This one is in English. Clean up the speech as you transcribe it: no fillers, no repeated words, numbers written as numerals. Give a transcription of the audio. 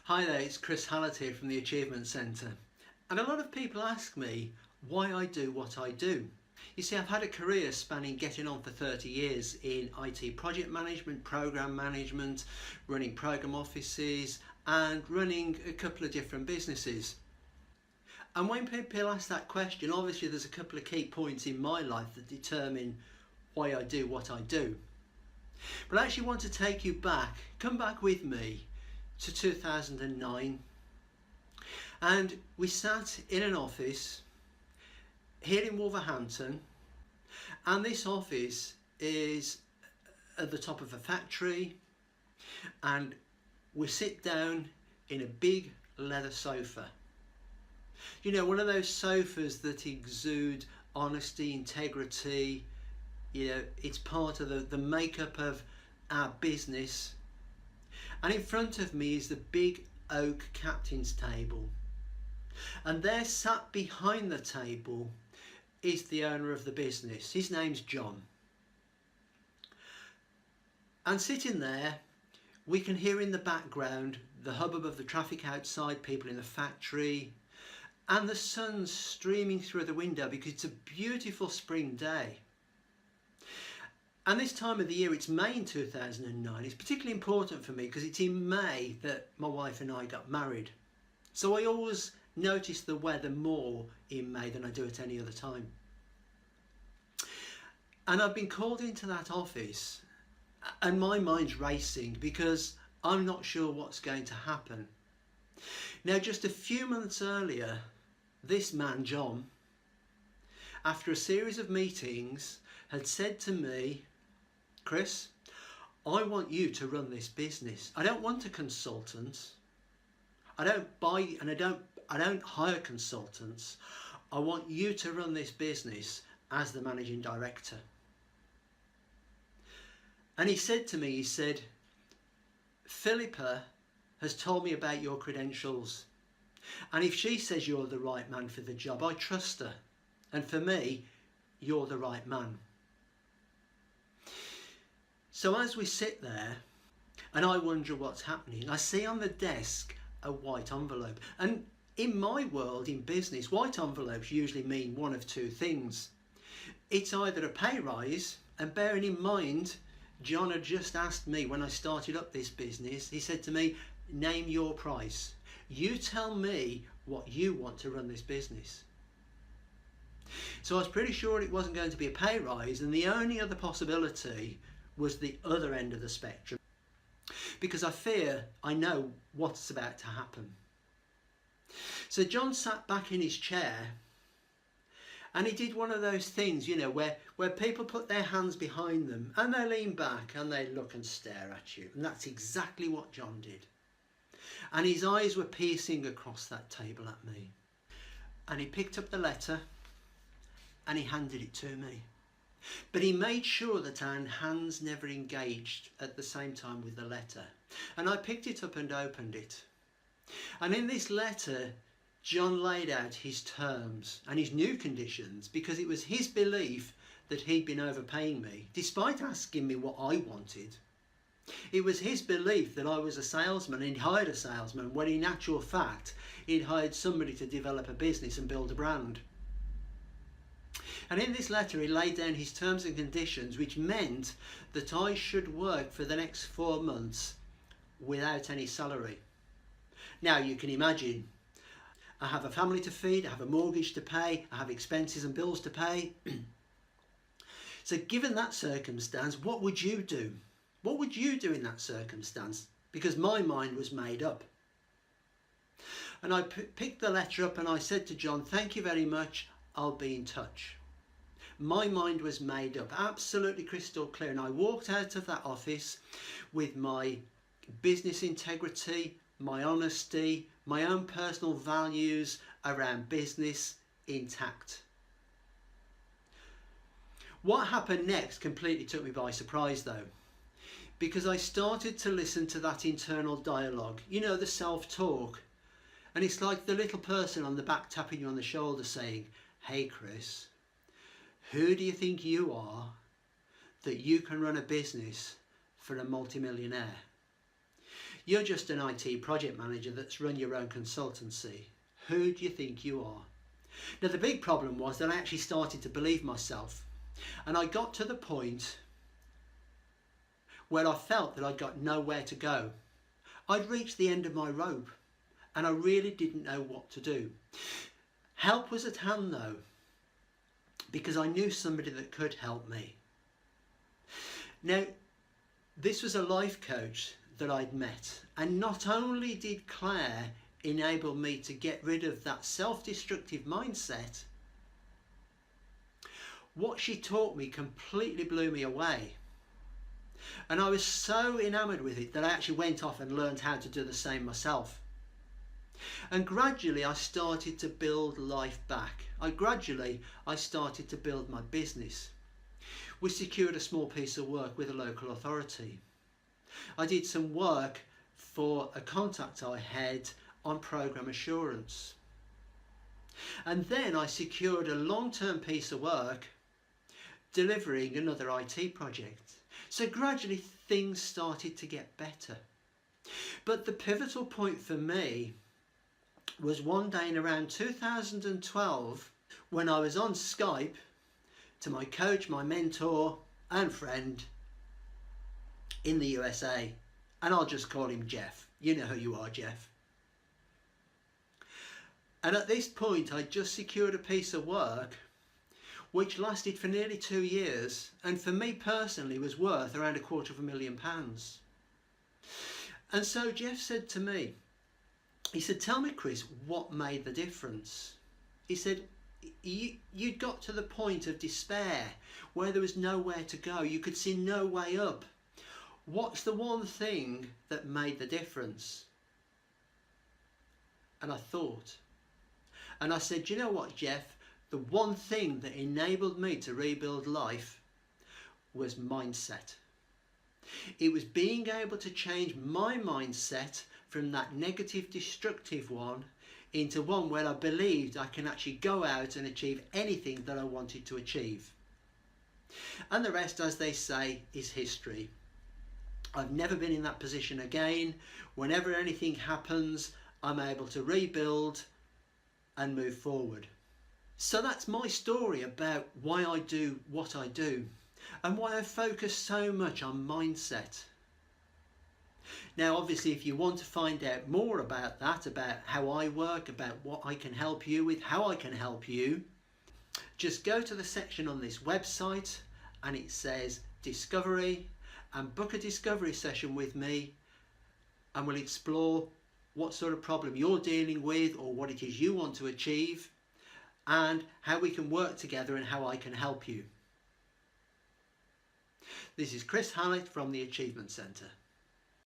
Hi there, it's Chris Hallett here from the Achievement Centre. And a lot of people ask me why I do what I do. You see, I've had a career spanning getting on for 30 years in IT project management, program management, running program offices and running a couple of different businesses. And when people ask that question, obviously there's a couple of key points in my life that determine why I do what I do. But I actually want to take you back, come back with me to 2009, and we sat in an office here in Wolverhampton, and this office is at the top of a factory, and we sit down in a big leather sofa. You know, one of those sofas that exude honesty, integrity. You know, it's part of the makeup of our business. And in front of me is the big oak captain's table. And there, sat behind the table, is the owner of the business. His name's John. And sitting there, we can hear in the background the hubbub of the traffic outside, people in the factory, and the sun streaming through the window because it's a beautiful spring day. And this time of the year, it's May in 2009, it's particularly important for me because it's in May that my wife and I got married. So I always notice the weather more in May than I do at any other time. And I've been called into that office and my mind's racing because I'm not sure what's going to happen. Now, just a few months earlier, this man, John, after a series of meetings, had said to me, Chris, I want you to run this business. I don't want a consultant. I don't buy and I don't hire consultants. I want you to run this business as the managing director. And he said to me, he said, Philippa has told me about your credentials. And if she says you're the right man for the job, I trust her. And for me, you're the right man. So as we sit there and I wonder what's happening, I see on the desk a white envelope. And in my world, in business, white envelopes usually mean one of two things. It's either a pay rise, and bearing in mind, John had just asked me when I started up this business, he said to me, name your price. You tell me what you want to run this business. So I was pretty sure it wasn't going to be a pay rise, and the only other possibility was the other end of the spectrum, because I know what's about to happen. So John sat back in his chair and he did one of those things, you know, where people put their hands behind them and they lean back and they look and stare at you. And that's exactly what John did. And his eyes were piercing across that table at me. And he picked up the letter and he handed it to me. But he made sure that our hands never engaged at the same time with the letter. And I picked it up and opened it. And in this letter, John laid out his terms and his new conditions, because it was his belief that he'd been overpaying me, despite asking me what I wanted. It was his belief that I was a salesman and he'd hired a salesman, when in actual fact, he'd hired somebody to develop a business and build a brand. And in this letter he laid down his terms and conditions, which meant that I should work for the next 4 months without any salary. Now you can imagine, I have a family to feed, I have a mortgage to pay, I have expenses and bills to pay. So given that circumstance, what would you do? What would you do in that circumstance? Because my mind was made up. And I picked the letter up and I said to John, thank you very much, I'll be in touch. My mind was made up, absolutely crystal clear, and I walked out of that office with my business integrity, my honesty, my own personal values around business intact. What happened next completely took me by surprise though, because I started to listen to that internal dialogue, you know, the self-talk, and it's like the little person on the back tapping you on the shoulder saying, hey Chris, who do you think you are that you can run a business for a multimillionaire? You're just an IT project manager that's run your own consultancy. Who do you think you are? Now the big problem was that I actually started to believe myself, and I got to the point where I felt that I'd got nowhere to go. I'd reached the end of my rope and I really didn't know what to do. Help was at hand though, because I knew somebody that could help me. Now, this was a life coach that I'd met, and not only did Claire enable me to get rid of that self-destructive mindset, what she taught me completely blew me away. And I was so enamoured with it that I actually went off and learned how to do the same myself. And gradually I started to build life back. Gradually I started to build my business. We secured a small piece of work with a local authority. I did some work for a contact I had on program assurance. And then I secured a long-term piece of work delivering another IT project. So gradually things started to get better. But the pivotal point for me was one day in around 2012 when I was on Skype to my coach, my mentor and friend in the USA. And I'll just call him Jeff. You know who you are, Jeff. And at this point I just secured a piece of work which lasted for nearly 2 years, and for me personally was worth around £250,000. And so Jeff said to me, he said, tell me, Chris, what made the difference? He said, you'd got to the point of despair where there was nowhere to go. You could see no way up. What's the one thing that made the difference? And I thought, and I said, you know what, Jeff? The one thing that enabled me to rebuild life was mindset. It was being able to change my mindset from that negative, destructive one into one where I believed I can actually go out and achieve anything that I wanted to achieve. And the rest, as they say, is history. I've never been in that position again. Whenever anything happens, I'm able to rebuild and move forward. So that's my story about why I do what I do and why I focus so much on mindset. Now obviously if you want to find out more about that, about how I work, about what I can help you with, how I can help you, just go to the section on this website and it says Discovery, and book a discovery session with me and we'll explore what sort of problem you're dealing with or what it is you want to achieve, and how we can work together and how I can help you. This is Chris Hallett from the Achievement Centre.